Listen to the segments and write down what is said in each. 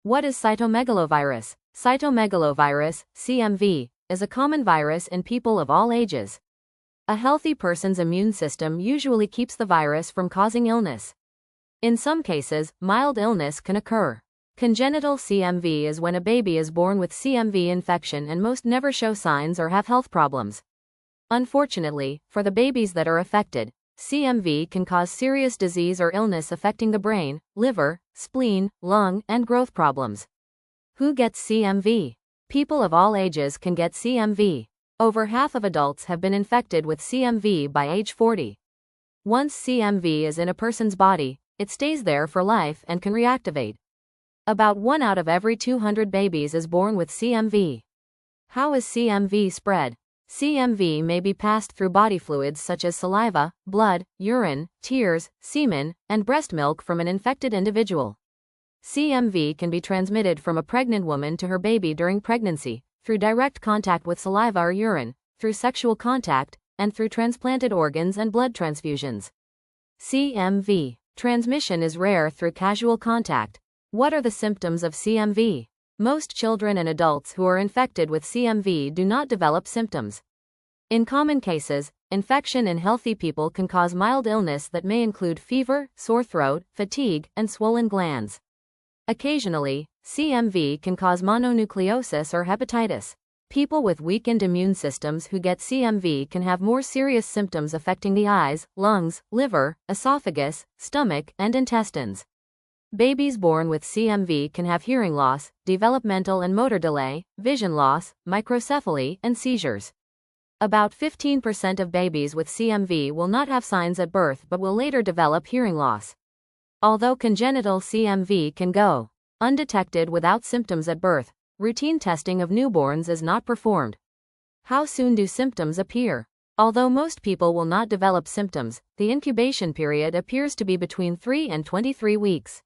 What is cytomegalovirus? Cytomegalovirus, CMV, is a common virus in people of all ages. A healthy person's immune system usually keeps the virus from causing illness. In some cases, mild illness can occur. Congenital CMV is when a baby is born with CMV infection and most never show signs or have health problems. Unfortunately, for the babies that are affected, CMV can cause serious disease or illness affecting the brain, liver, spleen, lung, and growth problems. Who gets CMV? People of all ages can get CMV. Over half of adults have been infected with CMV by age 40. Once CMV is in a person's body, it stays there for life and can reactivate. About 1 out of every 200 babies is born with CMV. How is CMV spread? CMV may be passed through body fluids such as saliva, blood, urine, tears, semen, and breast milk from an infected individual. CMV can be transmitted from a pregnant woman to her baby during pregnancy, through direct contact with saliva or urine, through sexual contact, and through transplanted organs and blood transfusions. CMV transmission is rare through casual contact. What are the symptoms of CMV? Most children and adults who are infected with CMV do not develop symptoms. In common cases, infection in healthy people can cause mild illness that may include fever, sore throat, fatigue, and swollen glands. Occasionally, CMV can cause mononucleosis or hepatitis. People with weakened immune systems who get CMV can have more serious symptoms affecting the eyes, lungs, liver, esophagus, stomach, and intestines. Babies born with CMV can have hearing loss, developmental and motor delay, vision loss, microcephaly, and seizures. About 15% of babies with CMV will not have signs at birth but will later develop hearing loss. Although congenital CMV can go undetected without symptoms at birth, routine testing of newborns is not performed. How soon do symptoms appear? Although most people will not develop symptoms, the incubation period appears to be between 3 and 23 weeks.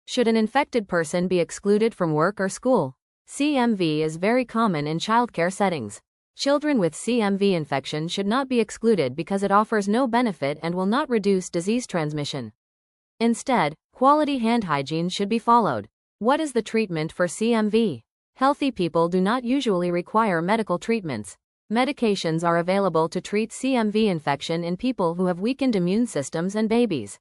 Should an infected person be excluded from work or school? CMV is very common in childcare settings. Children with CMV infection should not be excluded because it offers no benefit and will not reduce disease transmission. Instead, quality hand hygiene should be followed. What is the treatment for CMV? Healthy people do not usually require medical treatments. Medications are available to treat CMV infection in people who have weakened immune systems and babies.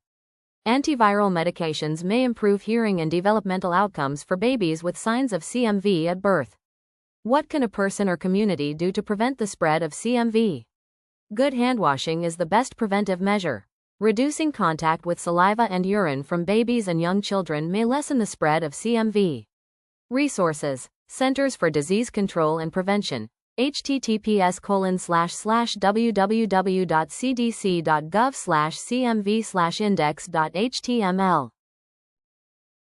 Antiviral medications may improve hearing and developmental outcomes for babies with signs of CMV at birth. What can a person or community do to prevent the spread of CMV? Good handwashing is the best preventive measure. Reducing contact with saliva and urine from babies and young children may lessen the spread of CMV. Resources: Centers for Disease Control and Prevention, https://www.cdc.gov/cmv/index.html